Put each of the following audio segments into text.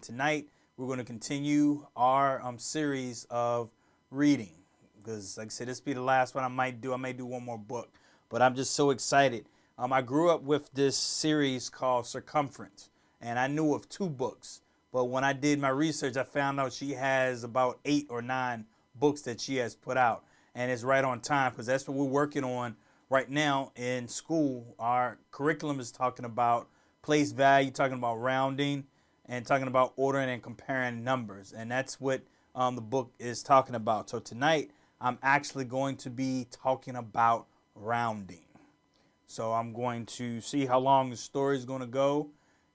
And tonight we're going to continue our series of reading. Because, like I said, this will be the last one I might do. I may do one more book. But I'm just so excited. I grew up with this series called Sir Cumference. And I knew of 2 books. But when I did my research, I found out she has about 8 or 9 books that she has put out. And it's right on time because that's what we're working on right now in school. Our curriculum is talking about place value, talking about rounding, and talking about ordering and comparing numbers. And that's what the book is talking about. So tonight, I'm actually going to be talking about rounding. So I'm going to see how long the story is going to go.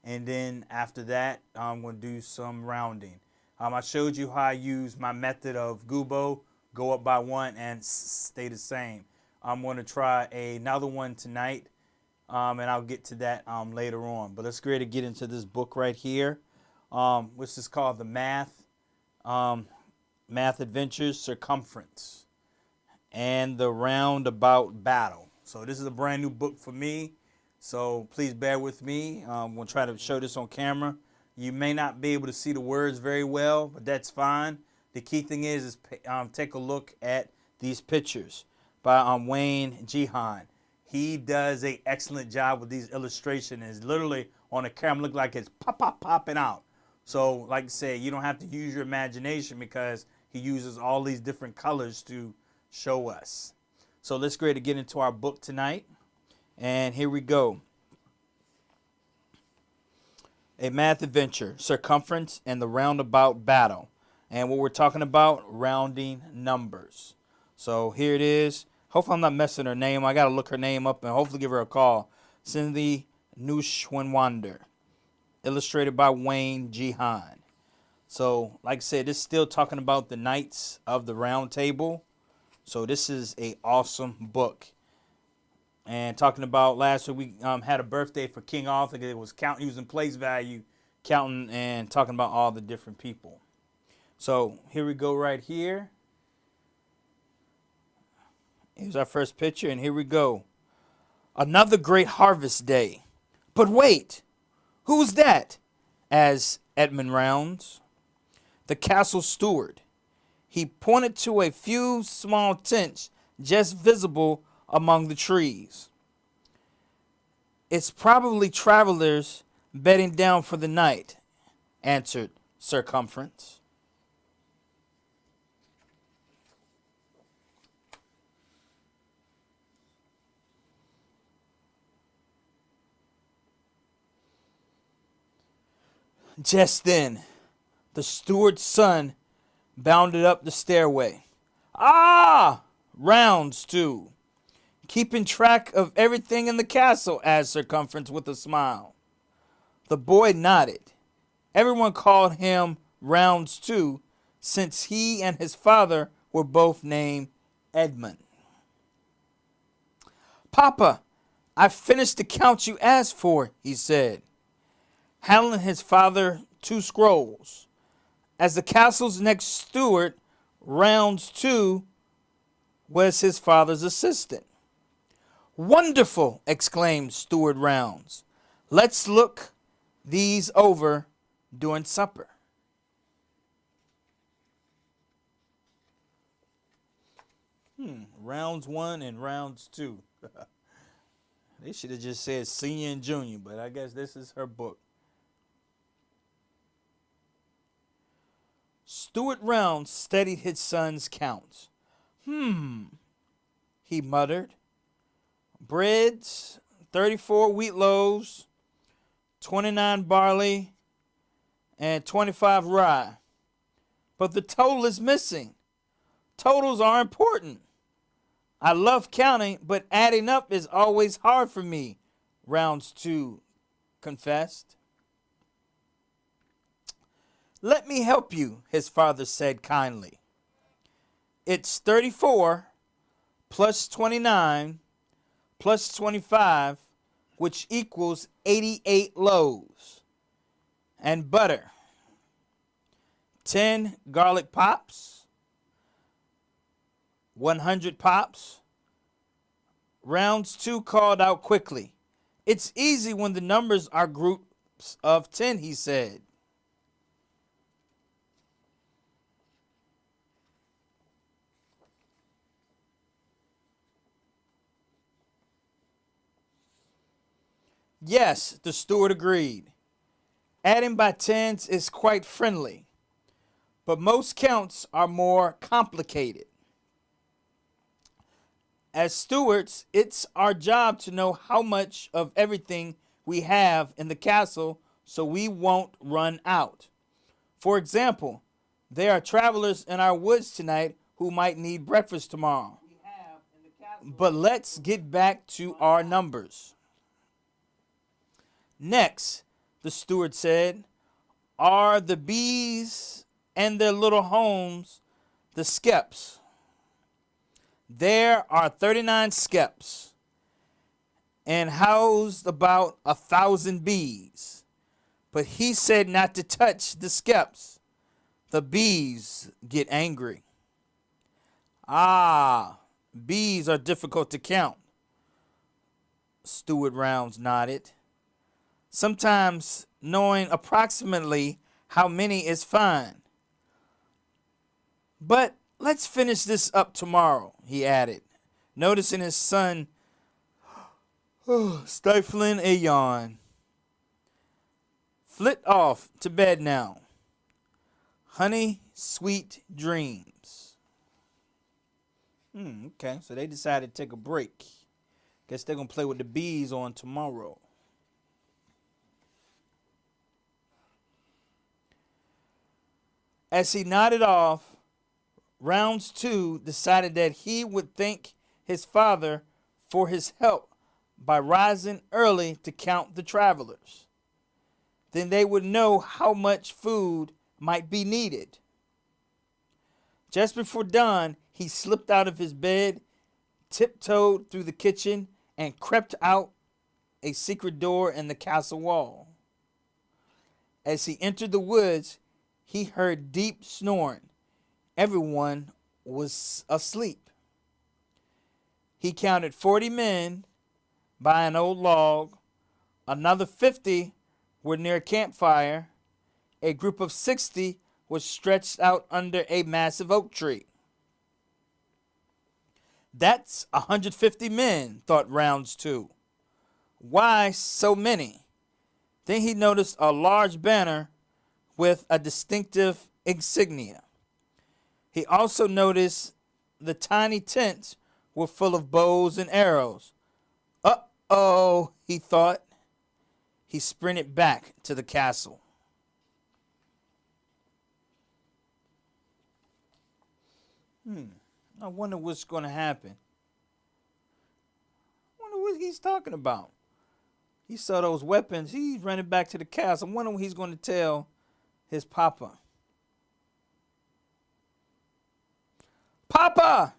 And then after that, I'm going to do some rounding. I showed you how I use my method of Gubo, go up by 1 and stay the same. I'm going to try another one tonight, and I'll get to that later on. But let's go ahead and get into this book right here, which is called The Math Adventures, Sir Cumference, and the Roundabout Battle. So this is a brand new book for me, so please bear with me. We'll try to show this on camera. You may not be able to see the words very well, but that's fine. The key thing is take a look at these pictures by Wayne Jihan. He does an excellent job with these illustrations. It's literally on the camera look like it's popping out. So like I said, you don't have to use your imagination because he uses all these different colors to show us. So let's go ahead and get into our book tonight. And here we go. A Math Adventure, Sir Cumference and the Roundabout Battle. And what we're talking about, rounding numbers. So here it is. Hopefully I'm not messing her name. I got to look her name up and hopefully give her a call. Cindy Neuschwander. Illustrated by Wayne Jihan. So, like I said, this is still talking about the Knights of the Round Table. So this is an awesome book. And talking about last week, we had a birthday for King Arthur. It was counting using place value, counting and talking about all the different people. So here we go right here. Here's our first picture, and here we go. Another great harvest day. But wait, who's that? As Edmund rounds. The castle steward. He pointed to a few small tents just visible among the trees. It's probably travelers bedding down for the night, answered Sir Cumference. Just then, the steward's son bounded up the stairway. Ah! Rounds, too. Keeping track of everything in the castle, asked Sir Cumference with a smile. The boy nodded. Everyone called him Rounds, too, since he and his father were both named Edmund. Papa, I finished the count you asked for, he said, handing his father 2 scrolls. As the castle's next steward, Rounds 2 was his father's assistant. Wonderful, exclaimed Steward Rounds. Let's look these over during supper. Rounds 1 and Rounds 2. They should have just said senior and junior, but I guess this is her book. Steward Rounds studied his son's counts. He muttered. Breads, 34 wheat loaves, 29 barley, and 25 rye. But the total is missing. Totals are important. I love counting, but adding up is always hard for me, Rounds 2 confessed. Let me help you, his father said kindly. It's 34 plus 29 plus 25, which equals 88 loaves. And butter. 10 garlic pops. 100 pops. Rounds 2 called out quickly. It's easy when the numbers are groups of 10, he said. Yes, the steward agreed. Adding by tens is quite friendly, but most counts are more complicated. As stewards, it's our job to know how much of everything we have in the castle so we won't run out. For example, there are travelers in our woods tonight who might need breakfast tomorrow. But let's get back to our numbers. Next, the steward said, are the bees and their little homes the skeps. There are 39 skeps and housed about 1,000 bees. But he said not to touch the skeps. The bees get angry. Ah, bees are difficult to count. Steward Rounds nodded. Sometimes knowing approximately how many is fine. But let's finish this up tomorrow, he added, noticing his son stifling a yawn. Flit off to bed now. Honey, sweet dreams. Okay, so they decided to take a break. Guess they're going to play with the bees on tomorrow. As he nodded off, Rounds 2 decided that he would thank his father for his help by rising early to count the travelers. Then they would know how much food might be needed. Just before dawn, he slipped out of his bed, tiptoed through the kitchen, and crept out a secret door in the castle wall. As he entered the woods, he heard deep snoring. Everyone was asleep. He counted 40 men by an old log. Another 50 were near a campfire. A group of 60 was stretched out under a massive oak tree. That's 150 men, thought Rounds 2. Why so many? Then he noticed a large banner with a distinctive insignia. He also noticed the tiny tents were full of bows and arrows. Uh-oh, he thought. He sprinted back to the castle. I wonder what's going to happen. I wonder what he's talking about. He saw those weapons. He's running back to the castle. I wonder what he's going to tell his papa. Papa!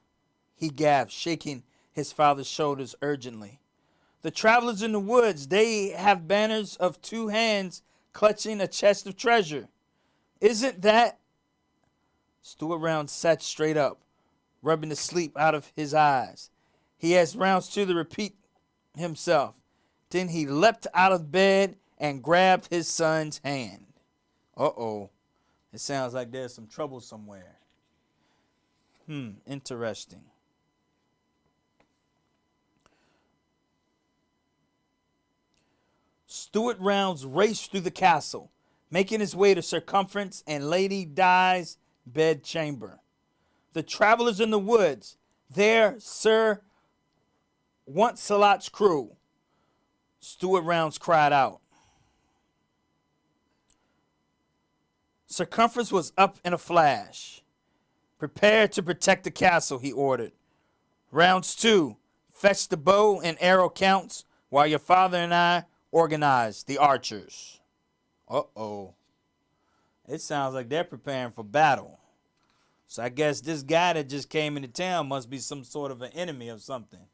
He gasped, shaking his father's shoulders urgently. The travelers in the woods, they have banners of 2 hands clutching a chest of treasure. Isn't that? Steward Rounds sat straight up, rubbing the sleep out of his eyes. He asked Rounds 2 to repeat himself. Then he leapt out of bed and grabbed his son's hand. Uh-oh. It sounds like there's some trouble somewhere. Interesting. Steward Rounds raced through the castle, making his way to Sir Cumference and Lady Di's bedchamber. The travelers in the woods, they're Sir Oncelot's crew. Steward Rounds cried out. Sir Cumference was up in a flash. Prepare to protect the castle, he ordered. Rounds 2, fetch the bow and arrow counts while your father and I organize the archers. Uh-oh. It sounds like they're preparing for battle. So I guess this guy that just came into town must be some sort of an enemy of something.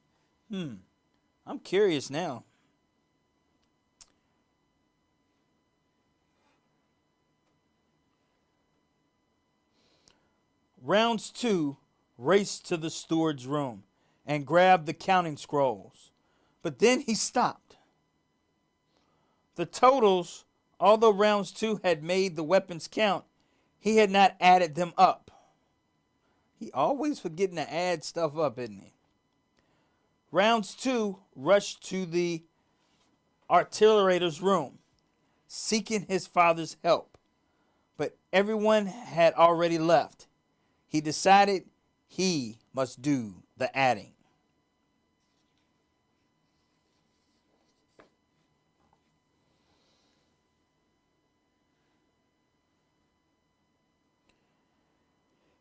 I'm curious now. Rounds 2 raced to the steward's room and grabbed the counting scrolls. But then he stopped. The totals, although Rounds 2 had made the weapons count, he had not added them up. He always forgetting to add stuff up, isn't he? Rounds 2 rushed to the artillerator's room, seeking his father's help. But everyone had already left. He decided he must do the adding.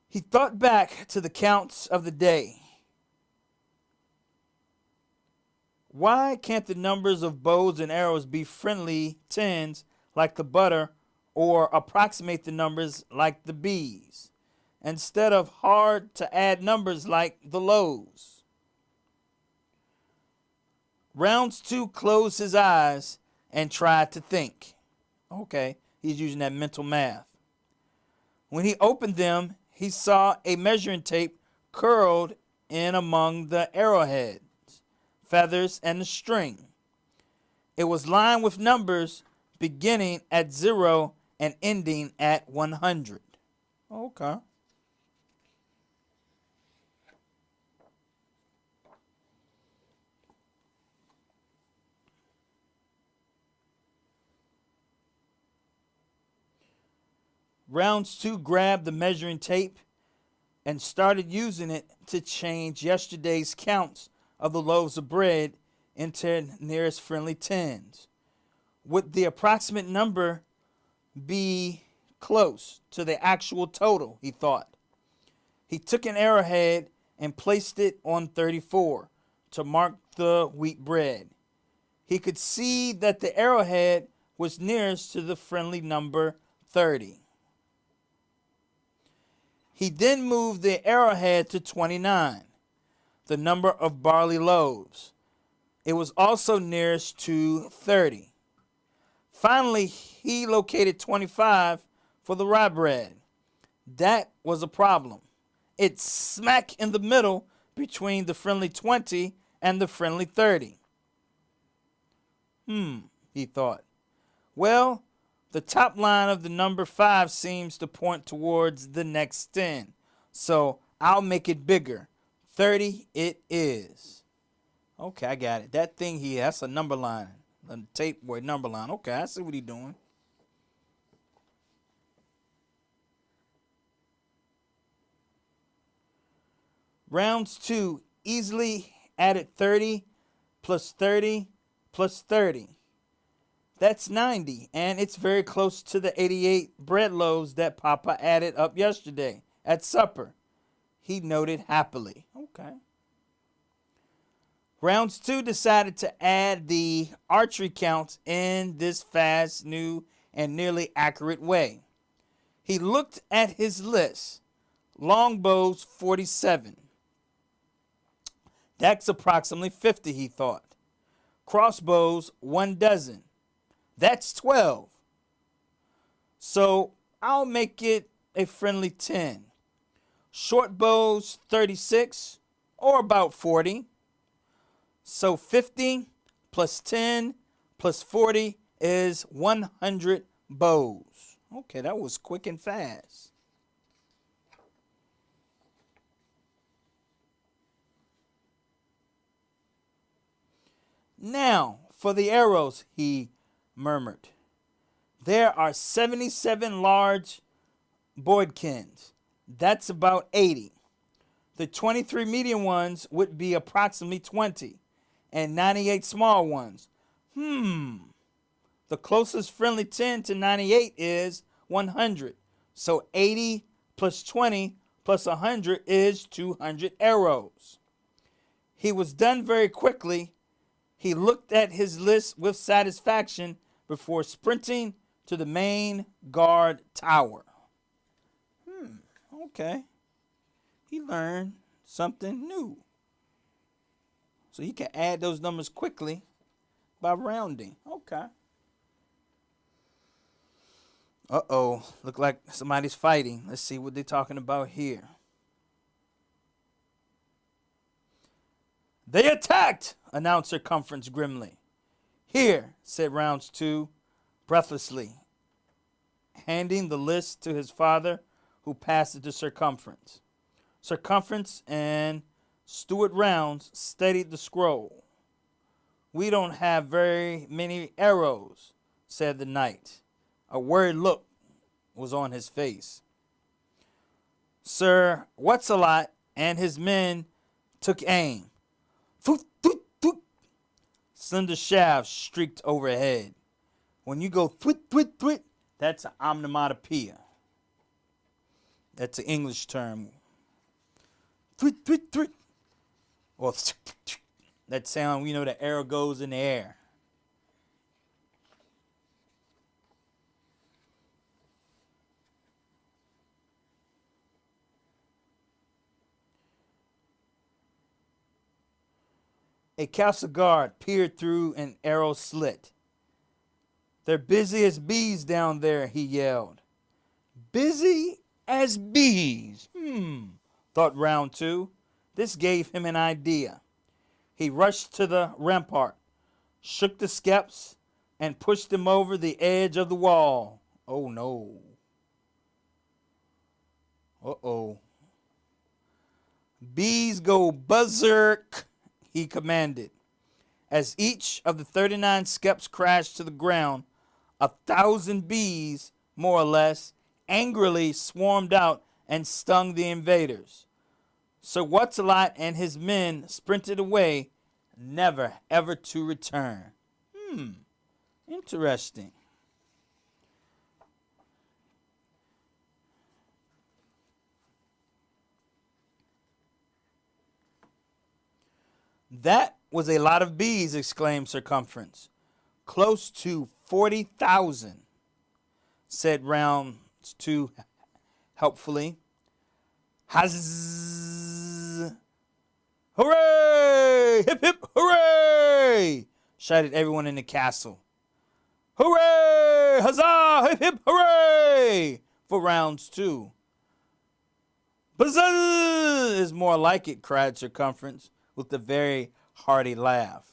He thought back to the counts of the day. Why can't the numbers of bows and arrows be friendly tens like the butter, or approximate the numbers like the bees, instead of hard to add numbers like the loaves? Rounds 2 closed his eyes and tried to think. Okay, he's using that mental math. When he opened them, he saw a measuring tape curled in among the arrowheads, feathers, and the string. It was lined with numbers beginning at 0 and ending at 100. Okay. Rounds 2 grabbed the measuring tape and started using it to change yesterday's counts of the loaves of bread into nearest friendly tens. Would the approximate number be close to the actual total, he thought. He took an arrowhead and placed it on 34 to mark the wheat bread. He could see that the arrowhead was nearest to the friendly number 30. He then moved the arrowhead to 29, the number of barley loaves. It was also nearest to 30. Finally, he located 25 for the rye bread. That was a problem. It's smack in the middle between the friendly 20 and the friendly 30. He thought. Well, the top line of the number 5 seems to point towards the next 10, so I'll make it bigger. 30 it is. Okay, I got it. That thing here, that's a number line. A tape boy number line. Okay, I see what he's doing. Rounds 2 easily added 30 plus 30 plus 30. That's 90, and it's very close to the 88 bread loaves that Papa added up yesterday at supper, he noted happily. Okay. Rounds 2 decided to add the archery counts in this fast, new, and nearly accurate way. He looked at his list. Longbows, 47. That's approximately 50, he thought. Crossbows, 1 dozen. That's 12. So I'll make it a friendly 10. Short bows, 36, or about 40. So 50 plus 10 plus 40 is 100 bows. Okay, that was quick and fast. Now for the arrows, he murmured. There are 77 large bodkins. That's about 80. The 23 medium ones would be approximately 20, and 98 small ones. The closest friendly 10 to 98 is 100. So 80 plus 20 plus 100 is 200 arrows. He was done very quickly. He looked at his list with satisfaction before sprinting to the main guard tower. Okay. He learned something new. So he can add those numbers quickly by rounding. Okay. Uh-oh. Look like somebody's fighting. Let's see what they're talking about here. They attacked, announced Sir Cumference grimly. Here, said Rounds 2, breathlessly, handing the list to his father, who passed it to Sir Cumference. Sir Cumference and Steward Rounds steadied the scroll. We don't have very many arrows, said the knight. A worried look was on his face. Sir What's-a-lot and his men took aim. Thoot, thoot, thoot. Slender shafts streaked overhead. When you go thwit, thwit, thwit, that's an onomatopoeia. That's an English term. Thwit, thwit, thwit. Or that sound, you know, the arrow goes in the air. A castle guard peered through an arrow slit. They're busy as bees down there, he yelled. Busy as bees? Thought Round Two. This gave him an idea. He rushed to the rampart, shook the skeps, and pushed them over the edge of the wall. Oh no. Uh-oh. Bees go berserk, he commanded. As each of the 39 skeps crashed to the ground, 1,000 bees, more or less, angrily swarmed out and stung the invaders. Sir What's-a-lot and his men sprinted away, never ever to return. Interesting. That was a lot of bees, exclaimed Sir Cumference. Close to 40,000, said Round Two helpfully. Huzz! Hooray! Hip hip hooray! Shouted everyone in the castle. Hooray! Huzzah! Hip hip hooray! For Rounds Two. Buzz is more like it, cried Sir Cumference with a very hearty laugh.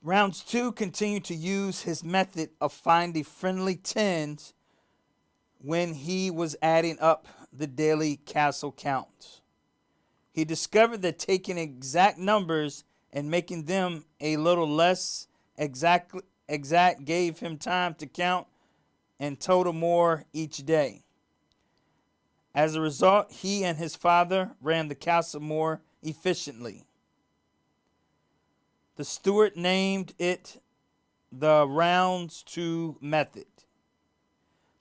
Rounds Two continued to use his method of finding friendly tens when he was adding up the daily castle counts. He discovered that taking exact numbers and making them a little less exact gave him time to count and total more each day. As a result, he and his father ran the castle more efficiently. The steward named it the Rounds Two method.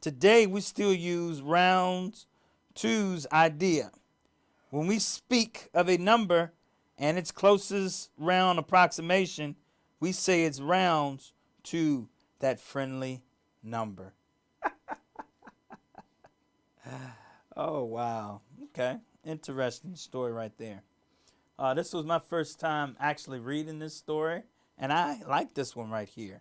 Today, we still use Rounds Two's idea. When we speak of a number and its closest round approximation, we say it's rounds to that friendly number. Oh, wow. Okay. Interesting story right there. This was my first time actually reading this story, and I like this one right here.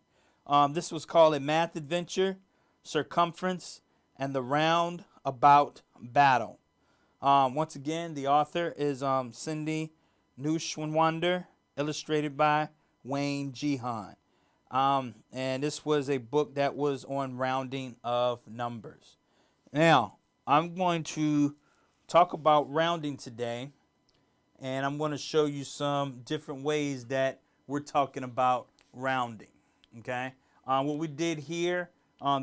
This was called A Math Adventure, Sir Cumference, and the Roundabout Battle. Once again, the author is Cindy Neuschwander, illustrated by Wayne Jehan. And this was a book that was on rounding of numbers. Now, I'm going to talk about rounding today, and I'm going to show you some different ways that we're talking about rounding, okay? What we did here,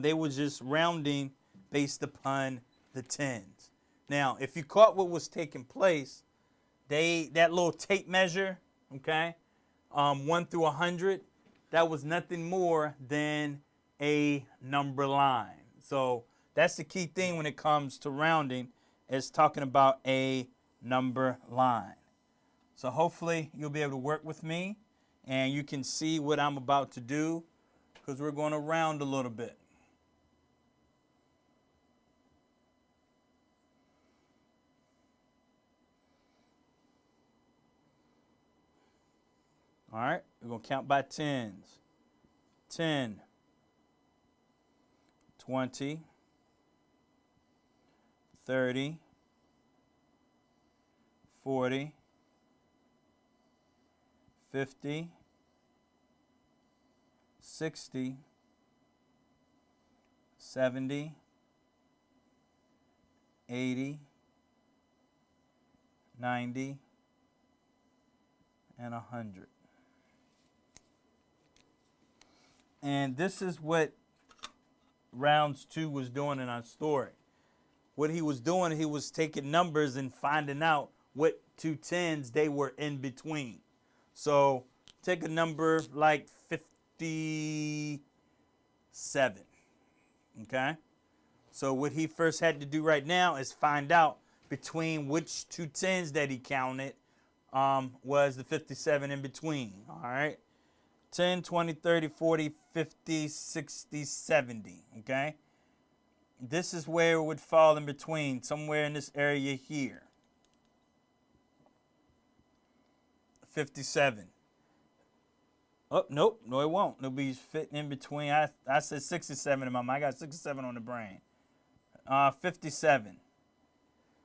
they were just rounding based upon the tens. Now, if you caught what was taking place, that little tape measure, okay, 1 through 100, that was nothing more than a number line. So that's the key thing when it comes to rounding, is talking about a number line. So hopefully you'll be able to work with me and you can see what I'm about to do, because we're going to round a little bit. All right, we're going to count by tens. 10, 20, 30, 40, 50, 60, 70, 80, 90, and 100. And this is what rounds 2 was doing in our story. What he was doing, he was taking numbers and finding out what two tens they were in between. So take a number like 57. Okay? So what he first had to do right now is find out between which two tens that he counted was the 57 in between. All right? 10, 20, 30, 40, 50, 60, 70. Okay? This is where it would fall in between, somewhere in this area here. 57. Oh, nope. No, it won't. It'll be fitting in between. I said 67 in my mind. I got 67 on the brain. 57.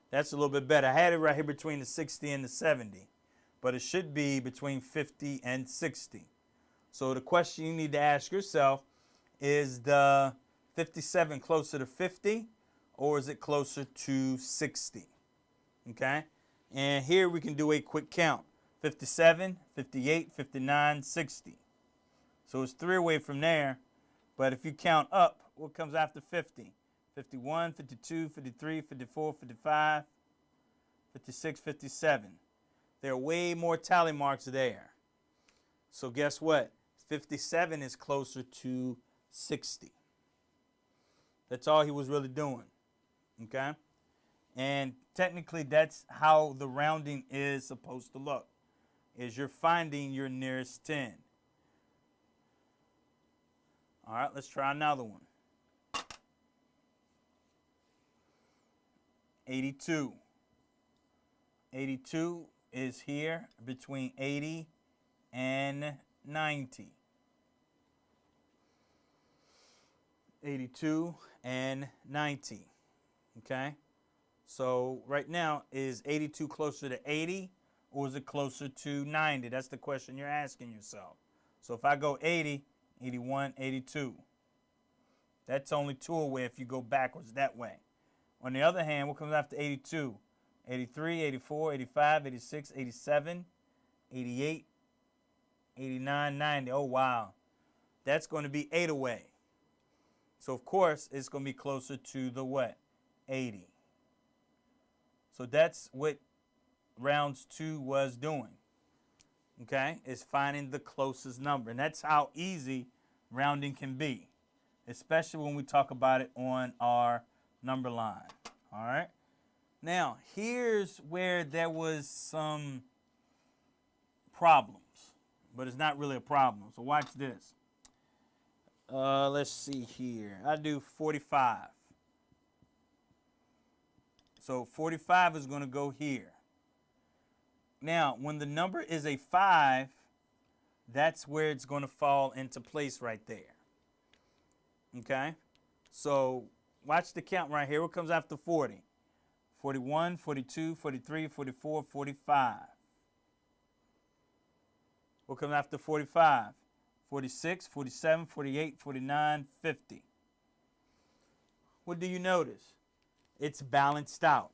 That's a little bit better. I had it right here between the 60 and the 70. But it should be between 50 and 60. So the question you need to ask yourself is the 57 closer to 50 or is it closer to 60? Okay? And here we can do a quick count. 57, 58, 59, 60. So it's 3 away from there. But if you count up, what comes after 50? 51, 52, 53, 54, 55, 56, 57. There are way more tally marks there. So guess what? 57 is closer to 60. That's all he was really doing. Okay? And technically that's how the rounding is supposed to look. Is you're finding your nearest 10. All right, let's try another one. 82. 82 is here between 80 and 90. 82 and 90. Okay? So right now, is 82 closer to 80 or is it closer to 90? That's the question you're asking yourself. So if I go 80, 81, 82. That's only 2 away if you go backwards that way. On the other hand, what comes after 82? 83, 84, 85, 86, 87, 88, 89, 90. Oh, wow. That's going to be 8 away. So, of course, it's going to be closer to the what? 80. So that's what rounds 2 was doing. Okay? Is finding the closest number. And that's how easy rounding can be. Especially when we talk about it on our number line. All right? Now, here's where there was some problems. But it's not really a problem. So watch this. Let's see here. I do 45. So 45 is going to go here. Now, when the number is a 5, that's where it's going to fall into place right there. Okay? So watch the count right here. What comes after 40? 41, 42, 43, 44, 45. What comes after 45? 46, 47, 48, 49, 50. What do you notice? It's balanced out.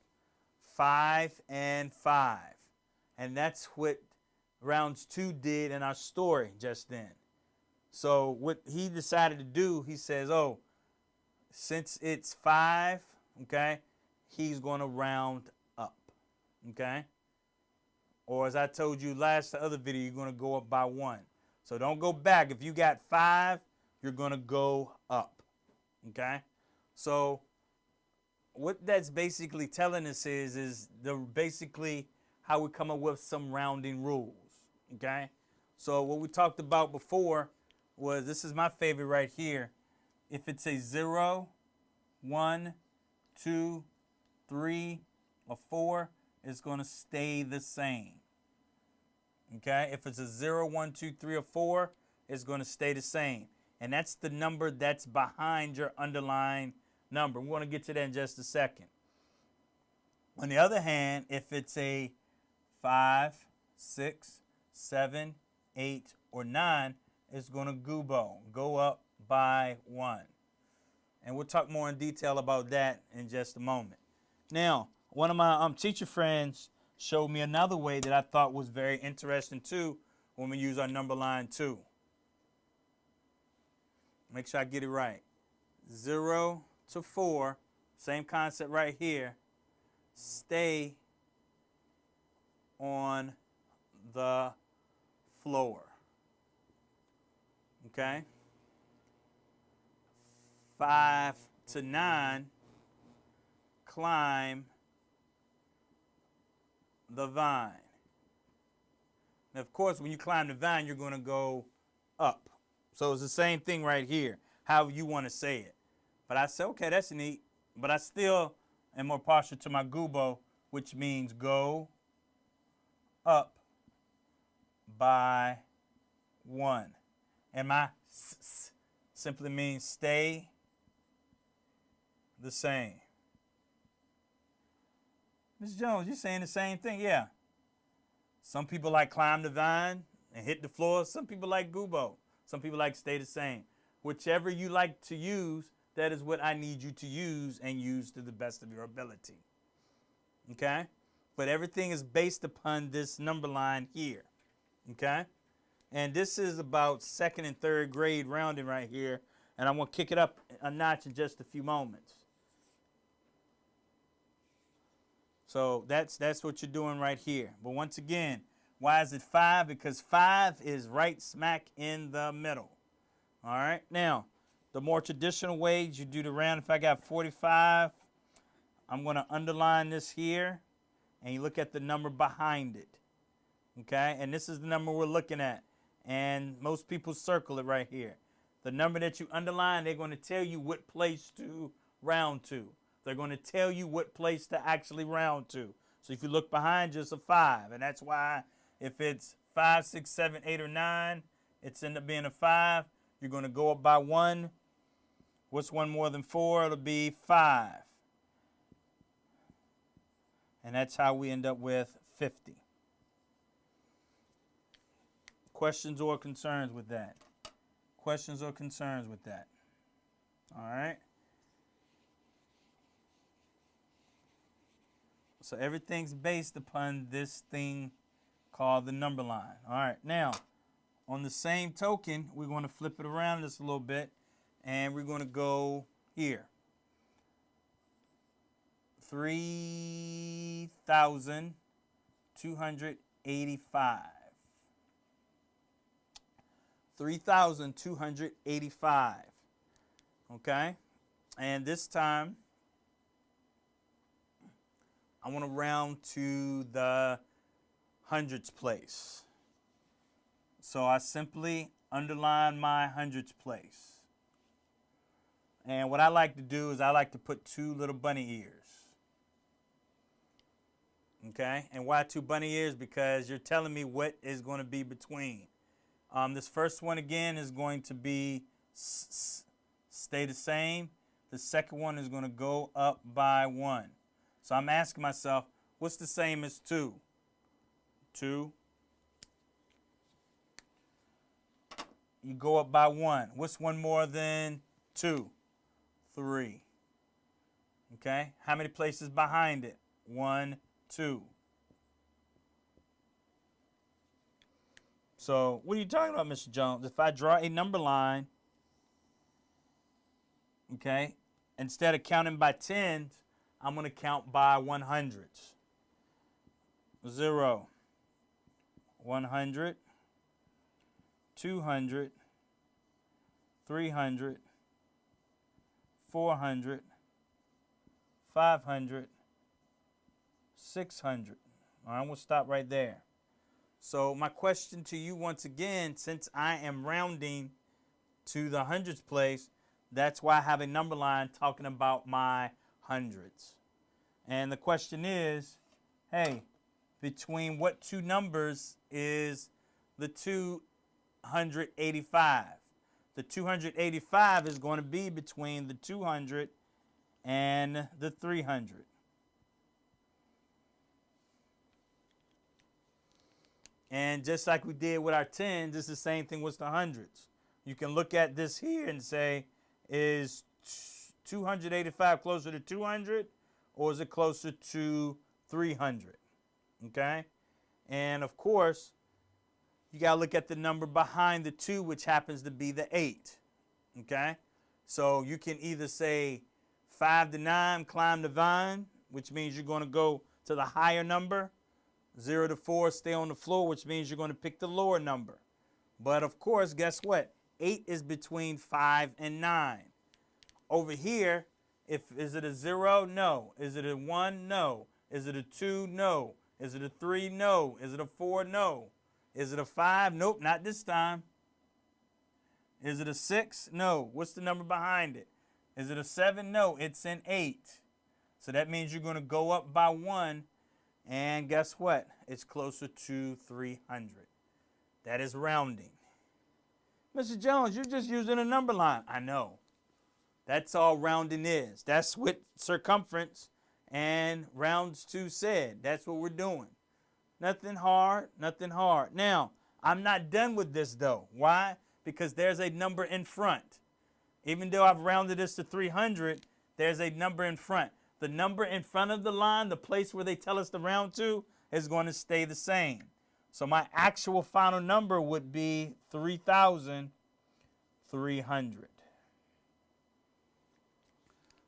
5 and 5. And that's what rounds 2 did in our story just then. So what he decided to do, he says, oh, since it's 5, okay, he's going to round up, okay? Or as I told you the other video, you're going to go up by 1. So don't go back. If you got 5, you're going to go up, okay? So what that's basically telling us is basically how we come up with some rounding rules, okay? So what we talked about before was, this is my favorite right here. If it's a 0, 1, 2, 3, or 4, it's going to stay the same. Okay? If it's a 0, 1, 2, 3, or 4, it's going to stay the same. And that's the number that's behind your underlying number. We're going to get to that in just a second. On the other hand, if it's a 5, 6, 7, 8, or 9, it's going to go up by 1. And we'll talk more in detail about that in just a moment. Now, one of my teacher friends showed me another way that I thought was very interesting too when we use our number line too. Make sure I get it right. 0 to 4, same concept right here. Stay on the floor. Okay? 5 to 9, climb the vine. Now, of course, when you climb the vine, you're going to go up. So it's the same thing right here, however you want to say it. But I said, okay, that's neat. But I still am more partial to my gubo, which means go up by 1. And my s simply means stay the same. Ms. Jones, you're saying the same thing? Yeah. Some people like climb the vine and hit the floor. Some people like gubo. Some people like stay the same. Whichever you like to use, that is what I need you to use and use to the best of your ability. Okay? But everything is based upon this number line here. Okay? And this is about 2nd and 3rd grade rounding right here. And I'm going to kick it up a notch in just a few moments. So that's what you're doing right here. But once again, why is it 5? Because 5 is right smack in the middle. All right? Now, the more traditional ways you do the round, if I got 45, I'm going to underline this here. And you look at the number behind it. Okay? And this is the number we're looking at. And most people circle it right here. The number that you underline, they're going to tell you what place to round to. They're going to tell you what place to actually round to. So if you look behind you, it's a 5. And that's why if it's 5, 6, 7, 8, or 9, it's end up being a 5. You're going to go up by 1. What's 1 more than 4? It'll be 5. And that's how we end up with 50. Questions or concerns with that? Questions or concerns with that? All right. So everything's based upon this thing called the number line. All right. Now, on the same token, we're going to flip it around just a little bit, and we're going to go here. 3,285. 3,285. Okay? And this time, I want to round to the hundreds place. So I simply underline my hundreds place. And what I like to do is I like to put 2 little bunny ears. Okay? And why 2 bunny ears? Because you're telling me what is going to be between. This first one again is going to be stay the same. The second one is going to go up by 1. So I'm asking myself, what's the same as 2? 2. You go up by 1. What's 1 more than 2? 3. Okay? How many places behind it? 1, 2. So, what are you talking about, Mr. Jones? If I draw a number line, okay, instead of counting by 10s, I'm going to count by 100s. 0, 100, 200, 300, 400, 500, 600. All right, we'll stop right there. So my question to you once again, since I am rounding to the hundreds place, that's why I have a number line talking about my hundreds. And the question is, hey, between what 2 numbers is the 285? The 285 is going to be between the 200 and the 300. And just like we did with our 10s, it's the same thing with the hundreds. You can look at this here and say, is 285 closer to 200 or is it closer to 300? Okay? And of course, you got to look at the number behind the 2, which happens to be the 8. Okay? So you can either say 5 to 9, climb the vine, which means you're going to go to the higher number. 0 to 4, stay on the floor, which means you're going to pick the lower number. But of course, guess what? 8 is between 5 and 9. Over here, is it a 0? No. Is it a 1? No. Is it a 2? No. Is it a 3? No. Is it a 4? No. Is it a 5? Nope, not this time. Is it a 6? No. What's the number behind it? Is it a 7? No, it's an 8. So that means you're going to go up by 1. And guess what? It's closer to 300. That is rounding. Mr. Jones, you're just using a number line. I know. That's all rounding is. That's what Circumference and Rounds 2 said. That's what we're doing. Nothing hard, nothing hard. Now, I'm not done with this though. Why? Because there's a number in front. Even though I've rounded this to 300, there's a number in front. The number in front of the line, the place where they tell us to round to, is going to stay the same. So my actual final number would be 3,300.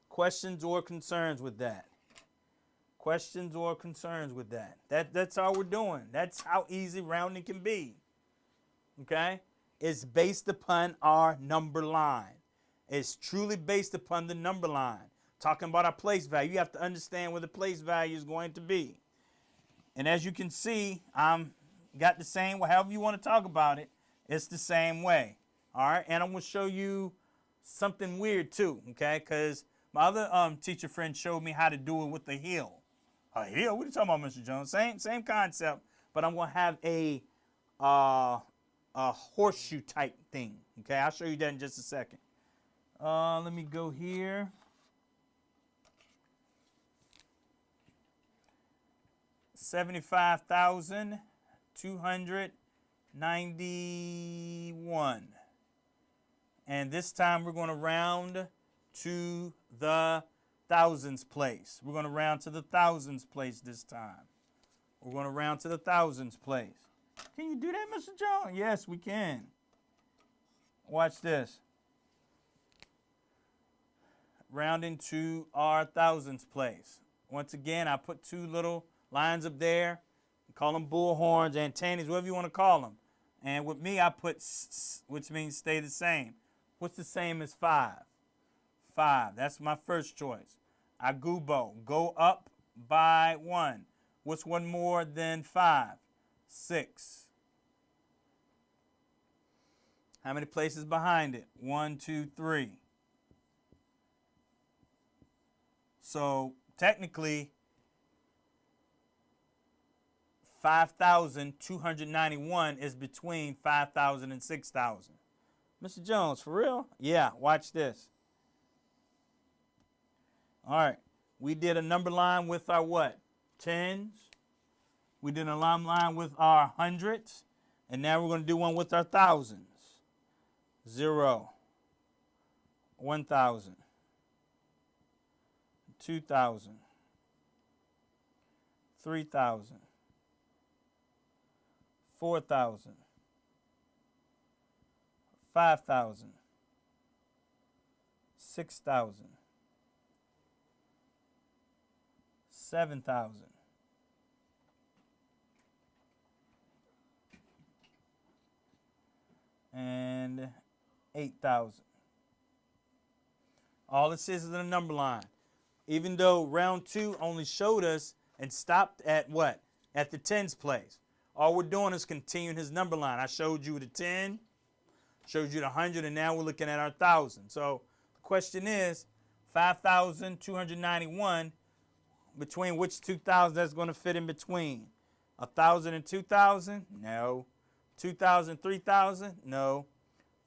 Questions or concerns with that? Questions or concerns with that? That's all we're doing. That's how easy rounding can be. Okay? It's based upon our number line. It's truly based upon the number line. Talking about our place value, you have to understand where the place value is going to be. And as you can see, I'm got the same, however you want to talk about it, it's the same way. All right, and I'm going to show you something weird too, okay? Because my other teacher friend showed me how to do it with the heel. A heel? What are you talking about, Mr. Jones? Same concept, but I'm going to have a horseshoe type thing, okay? I'll show you that in just a second. Let me go here. $75,291. And this time we're going to round to the thousands place. We're going to round to the thousands place this time. We're going to round to the thousands place. Can you do that, Mr. Jones? Yes, we can. Watch this. Rounding to our thousands place. Once again, I put 2 little lines up there. Call them bullhorns, antennas, whatever you want to call them. And with me, I put s, which means stay the same. What's the same as 5? 5. That's my first choice. Agubo, go up by 1. What's 1 more than 5? 6. How many places behind it? 1, 2, 3. So technically, 5,291 is between 5,000 and 6,000. Mr. Jones, for real? Yeah, watch this. All right, we did a number line with our what? Tens. We did a number line with our hundreds. And now we're going to do one with our thousands. 0, 1,000, 2,000, 3,000. 4,000, 5,000, 6,000, 7,000, 8,000. All this is a number line. Even though round 2 only showed us and stopped at what? At the tens place. All we're doing is continuing his number line. I showed you the 10, showed you the 100, and now we're looking at our 1,000. So the question is, 5,291, between which 2,000 that's going to fit in between? 1,000 and 2,000? No. 2,000, 3,000? No.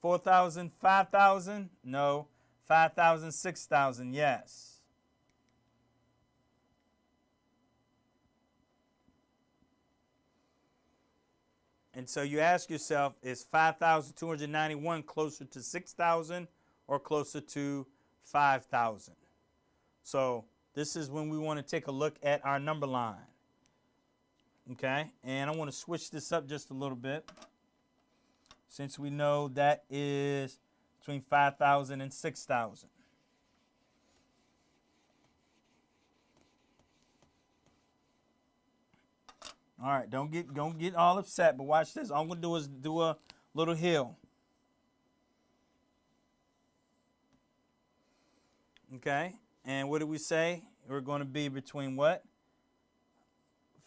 4,000, 5,000? No. 5,000, 6,000? Yes. And so you ask yourself, is 5,291 closer to 6,000 or closer to 5,000? So this is when we want to take a look at our number line. Okay, and I want to switch this up just a little bit, since we know that is between 5,000 and 6,000. All right, don't get all upset, but watch this. All I'm gonna do is do a little hill. Okay, and what did we say? We're going to be between what?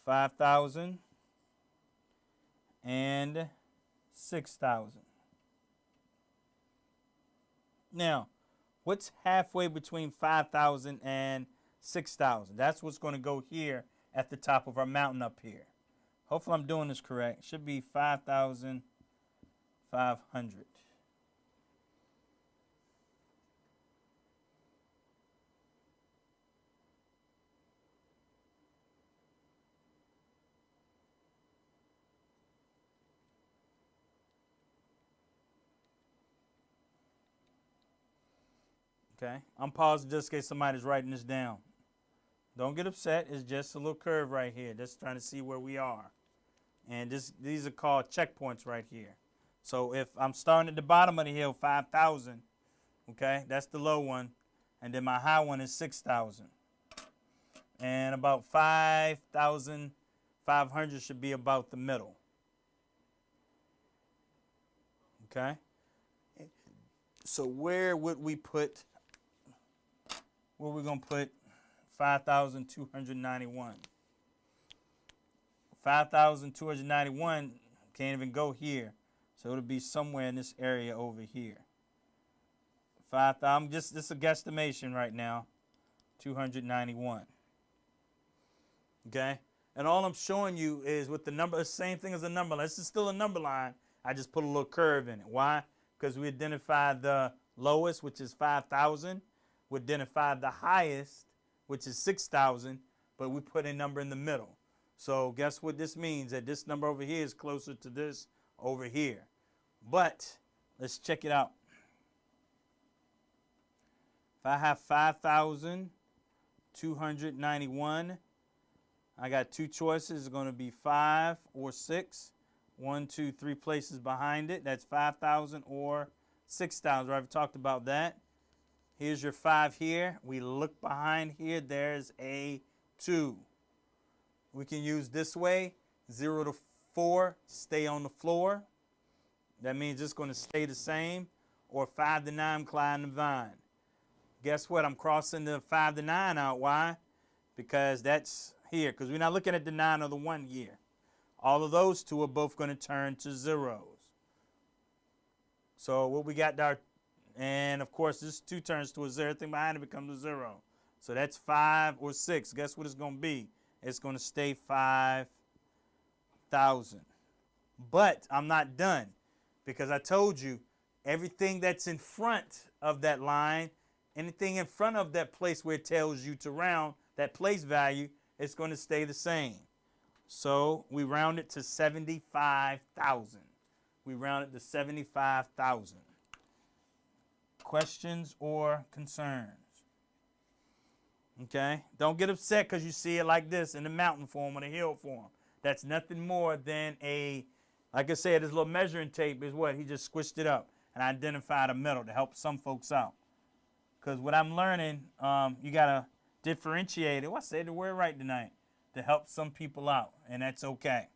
5,000 and 6,000. Now, what's halfway between 5,000 and 6,000? That's what's going to go here at the top of our mountain up here. Hopefully I'm doing this correct. It should be 5,500. Okay, I'm pausing just in case somebody's writing this down. Don't get upset. It's just a little curve right here. Just trying to see where we are. And these are called checkpoints right here. So if I'm starting at the bottom of the hill, 5,000, okay, that's the low one. And then my high one is 6,000. And about 5,500 should be about the middle. Okay. So where would we put, where are we going to put 5,291? 5,291 can't even go here. So it'll be somewhere in this area over here. 5,000, this is a guesstimation right now. 291. Okay? And all I'm showing you is with the number, the same thing as a number line. This is still a number line. I just put a little curve in it. Why? Because we identified the lowest, which is 5,000. We identified the highest, which is 6,000. But we put a number in the middle. So guess what this means? That this number over here is closer to this over here. But let's check it out. If I have 5,291, I got two choices. It's going to be 5 or 6. 1, 2, 3 places behind it. That's 5,000 or 6,000. I've talked about that. Here's your 5 here. We look behind here. There's a 2. We can use this way. 0 to 4, stay on the floor. That means it's going to stay the same. Or 5 to 9, climb the vine. Guess what? I'm crossing the 5 to 9 out. Why? Because that's here. Because we're not looking at the 9 or the 1 here. All of those two are both going to turn to zeros. So what we got there, and of course this 2 turns to a 0. Everything behind it becomes a 0. So that's 5 or 6. Guess what it's going to be? It's going to stay 5,000. But I'm not done, because I told you everything that's in front of that line, anything in front of that place where it tells you to round, that place value, it's going to stay the same. So we round it to 75,000. We round it to 75,000. Questions or concerns? Okay? Don't get upset because you see it like this in the mountain form or the hill form. That's nothing more than a, like I said, this little measuring tape is what? He just squished it up and identified a middle to help some folks out. Because what I'm learning, you got to differentiate it. Well, I said the word right tonight. To help some people out, and that's okay.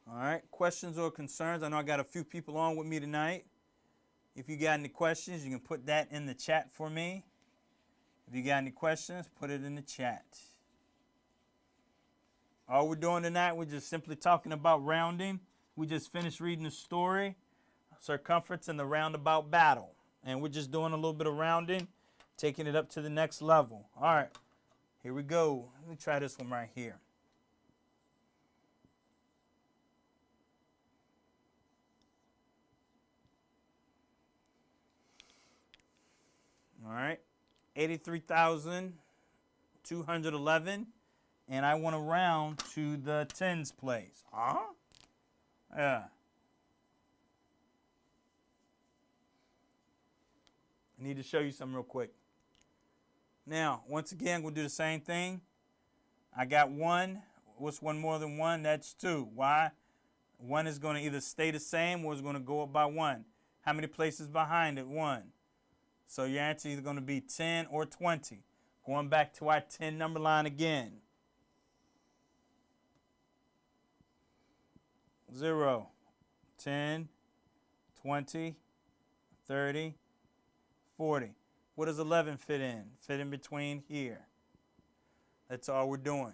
All right, questions or concerns? I know I got a few people on with me tonight. If you got any questions, you can put that in the chat for me. If you got any questions, put it in the chat. All we're doing tonight, we're just simply talking about rounding. We just finished reading the story, Sir Cumference and the Roundabout Battle. And we're just doing a little bit of rounding, taking it up to the next level. All right. Here we go. Let me try this one right here. All right. 83,211. And I want to round to the tens place. Huh? Yeah. I need to show you something real quick. Now, once again, we'll do the same thing. I got 1. What's 1 more than 1? That's 2. Why? 1 is going to either stay the same or it's going to go up by 1. How many places behind it? 1. So your answer is either going to be 10 or 20. Going back to our 10 number line again. 0, 10, 20, 30, 40. What does 11 fit in? Fit in between here. That's all we're doing.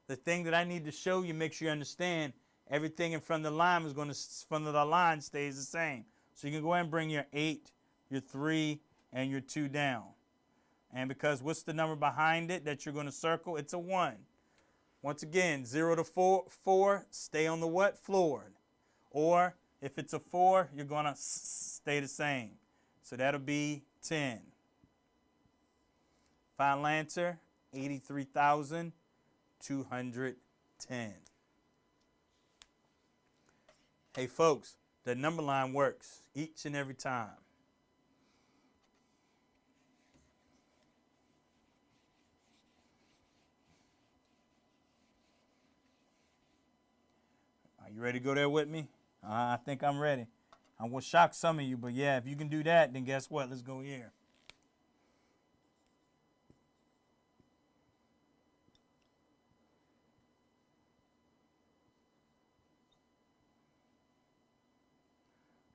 The thing that I need to show you, make sure you understand, everything in front of the line is going to, front of the line stays the same. So you can go ahead and bring your 8, your 3, and your 2 down. And because what's the number behind it that you're going to circle? It's a 1. Once again, 0 to 4, stay on the what? Floor. Or if it's a 4, you're going to stay the same. So that'll be 10. Final answer, 83,210. Hey folks, the number line works each and every time. Are you ready to go there with me? I think I'm ready. I'm going to shock some of you, but yeah, if you can do that, then guess what? Let's go here.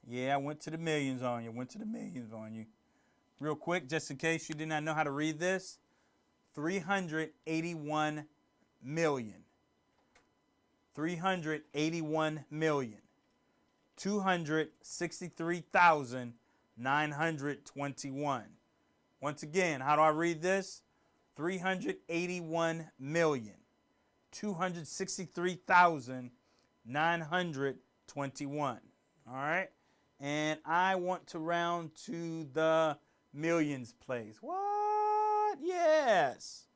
Yeah, I went to the millions on you. Real quick, just in case you did not know how to read this, 381 million. 381 million. 263,921. Once again, how do I read this? 381 million. 263,921. All right? And I want to round to the millions place. What? Yes.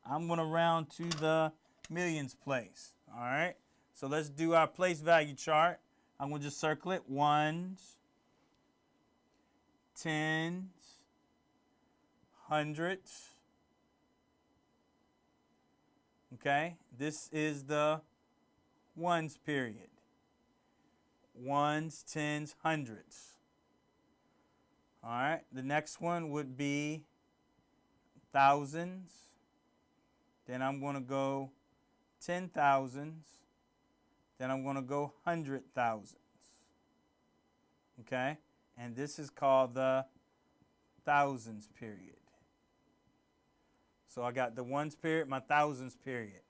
I'm going to round to the millions place. All right? So let's do our place value chart. I'm going to just circle it. 1s, 10s, 100s. Okay? This is the ones period. 1s, 10s, 100s. All right. The next one would be thousands. Then I'm going to go 10,000s. Then I'm going to go 100,000s. Okay? And this is called the thousands period. So I got the ones period, my thousands period.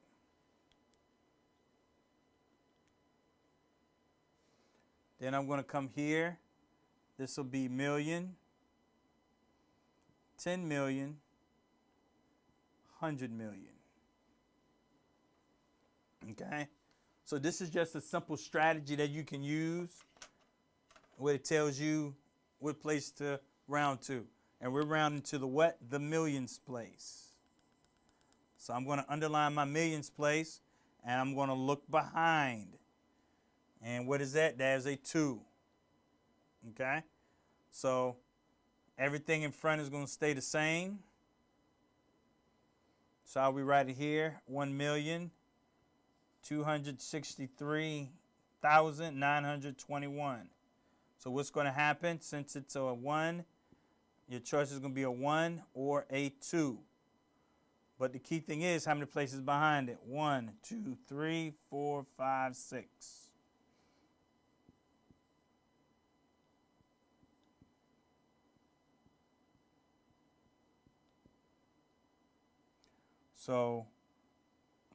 Then I'm going to come here. This will be million, 10 million, 100 million. Okay? So this is just a simple strategy that you can use where it tells you what place to round to. And we're rounding to the what? The millions place. So I'm going to underline my millions place and I'm going to look behind. And what is that? That is a 2. Okay? So everything in front is going to stay the same. So I'll be right here, 1,263,921. So what's going to happen? Since it's a 1, your choice is going to be a 1 or a 2. But the key thing is how many places behind it? 1, 2, 3, 4, 5, 6. So,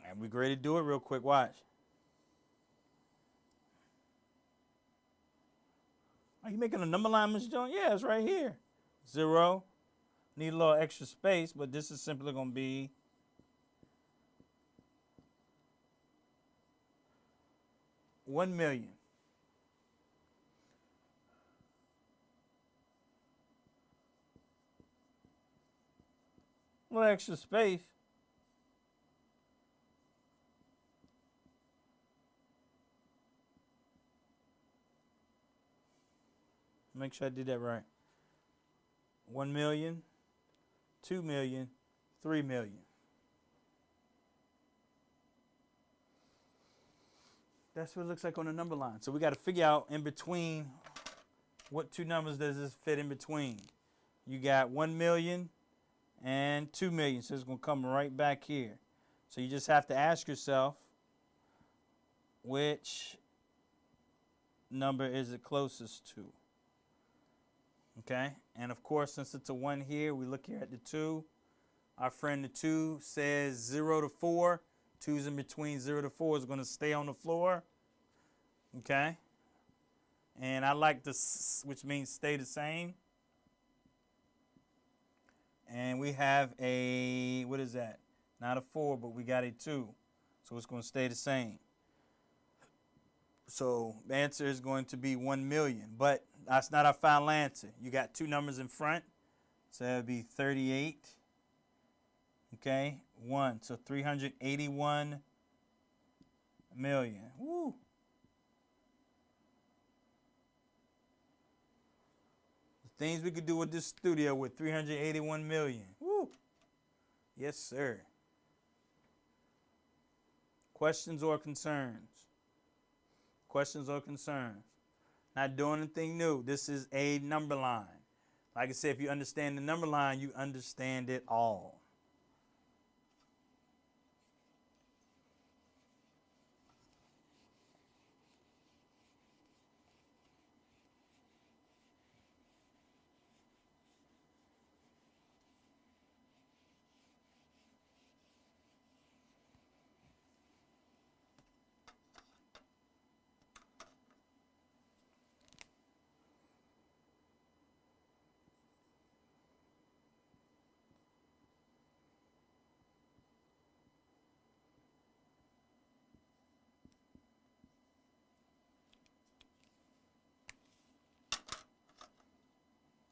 and we're ready to do it real quick. Watch. Are you making a number line, Mr. Jones? Yeah, it's right here. 0. Need a little extra space, but this is simply going to be 1 million. A little extra space. Make sure I did that right. 1 million, 2 million, 3 million. That's what it looks like on the number line. So we got to figure out in between, what two numbers does this fit in between? You got 1 million and 2 million. So it's going to come right back here. So you just have to ask yourself, which number is it closest to? Okay. And of course, since it's a 1 here, we look here at the 2. Our friend the 2 says 0 to 4. 2's in between 0 to 4 is going to stay on the floor. Okay. And I like this, which means stay the same. And we have a, what is that? Not a 4, but we got a 2. So it's going to stay the same. So the answer is going to be 1 million. But that's not our final answer. You got two numbers in front. So that would be 38. Okay. 1. So 381 million. Woo. The things we could do with this studio with 381 million. Woo. Yes, sir. Questions or concerns? Questions or concerns? Not doing anything new. This is a number line. Like I said, if you understand the number line, you understand it all.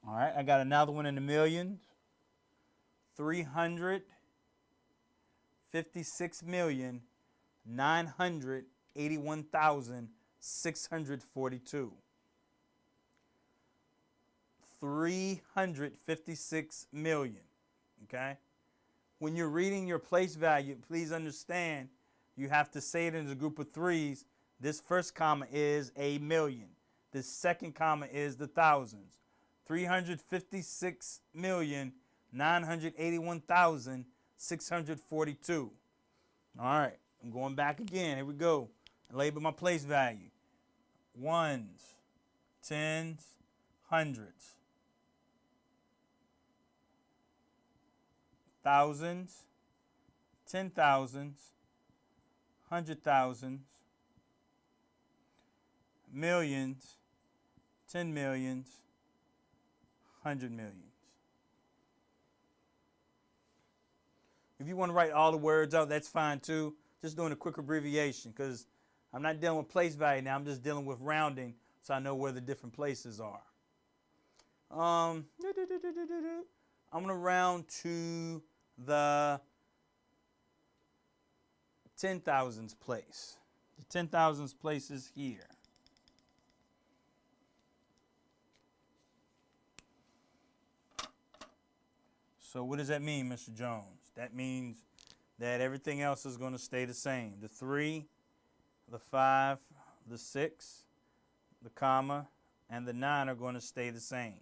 All right, I got another one in the millions. 356,981,642. 356 million. Okay? When you're reading your place value, please understand you have to say it in a group of threes. This first comma is a million. This second comma is the thousands. 356,981,642. All right, I'm going back again. Here we go. Label my place value. Ones, tens, hundreds, thousands, 10,000s, 100,000s, millions, 10 millions, 100 millions. If you want to write all the words out, that's fine too. Just doing a quick abbreviation because I'm not dealing with place value now. I'm just dealing with rounding so I know where the different places are. I'm going to round to the 10,000s place. The 10,000s place is here. So what does that mean, Mr. Jones? That means that everything else is going to stay the same. The 3, the 5, the 6, the comma, and the 9 are going to stay the same.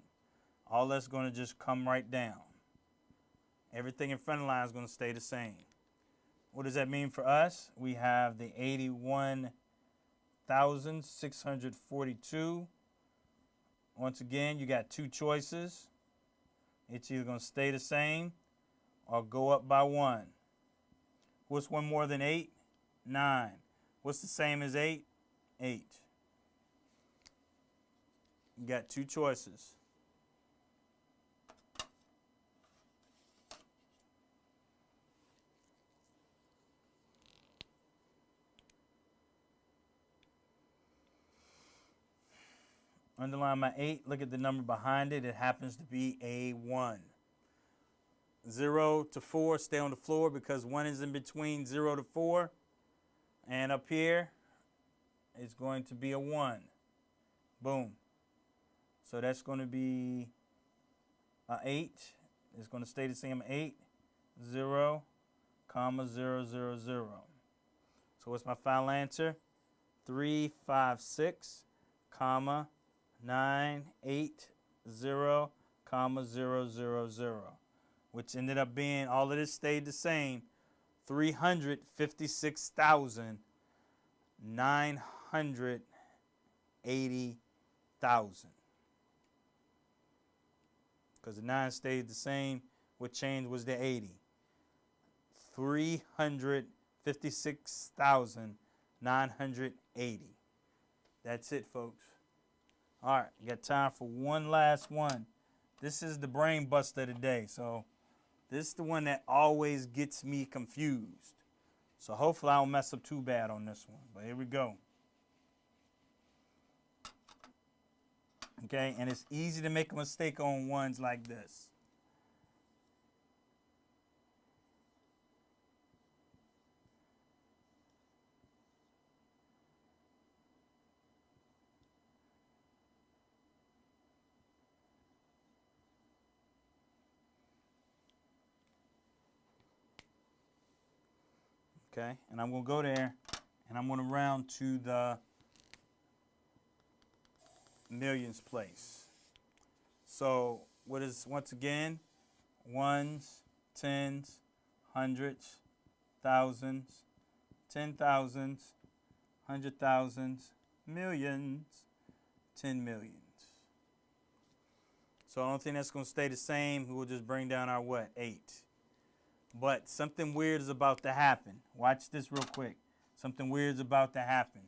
All that's going to just come right down. Everything in front of the line is going to stay the same. What does that mean for us? We have the 81,642. Once again, you got two choices. It's either going to stay the same or go up by 1. What's 1 more than 8? 9. What's the same as 8? 8. You got two choices. Underline my 8. Look at the number behind it. It happens to be a 1. 0 to 4, stay on the floor because 1 is in between 0 to 4. And up here, it's going to be a 1. Boom. So that's going to be a 8. is going to stay the same. 8, 0, comma 0, 0, 0. So what's my final answer? 3, 5, 6, comma 9, 8, 0, comma 0, 0, 0, which ended up being, all of this stayed the same, 356,980,000. Because the 9 stayed the same, what changed was the 80. 356,980. That's it, folks. All right, we got time for one last one. This is the brain buster today. So this is the one that always gets me confused. So hopefully I don't mess up too bad on this one. But here we go. Okay, and it's easy to make a mistake on ones like this. Okay, and I'm going to go there, and I'm going to round to the millions place. So what is, once again, ones, tens, hundreds, thousands, 10,000s, 100,000s, millions, 10 millions. So the only thing that's going to stay the same, we'll just bring down our what? 8. But something weird is about to happen. Watch this real quick. Something weird is about to happen.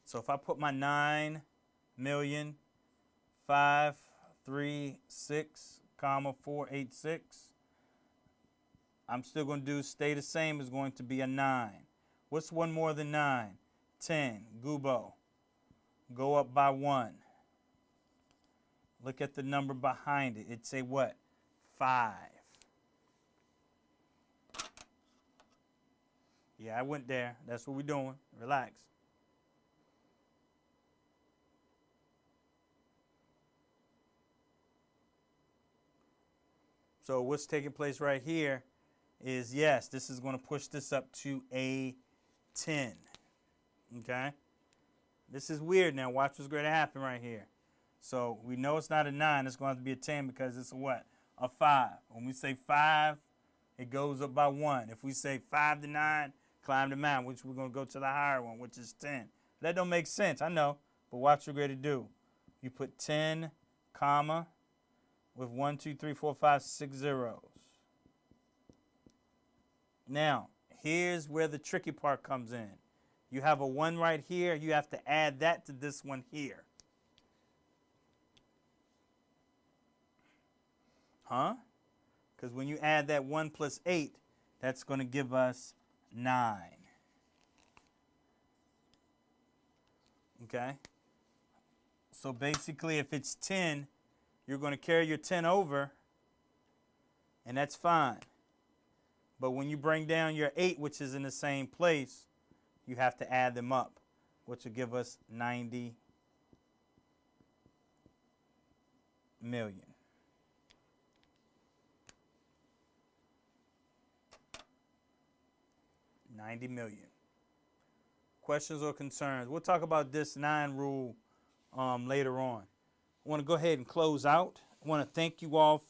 So if I put my 9,536,486, I'm still going to do stay the same is going to be a 9. What's one more than 9? 10. Gubo. Go up by 1. Look at the number behind it. It's a what? 5. Yeah, I went there. That's what we're doing. Relax. So what's taking place right here is, yes, this is going to push this up to a 10. Okay? This is weird now. Watch what's going to happen right here. So we know it's not a 9. It's going to have to be a 10 because it's a what? A 5. When we say 5, it goes up by 1. If we say 5 to 9, climb the mountain, which we're going to go to the higher one, which is 10. That don't make sense, I know, but watch what you're going to do. You put 10, comma, with 1, 2, 3, 4, 5, 6 zeros. Now, here's where the tricky part comes in. You have a 1 right here. You have to add that to this one here. Huh? Because when you add that 1 plus 8, that's going to give us 9. Okay? So basically, if it's 10, you're going to carry your 10 over, and that's fine. But when you bring down your 8, which is in the same place, you have to add them up, which will give us 90 million. $90 million. Questions or concerns? We'll talk about this 9 rule later on. I want to go ahead and close out. I want to thank you all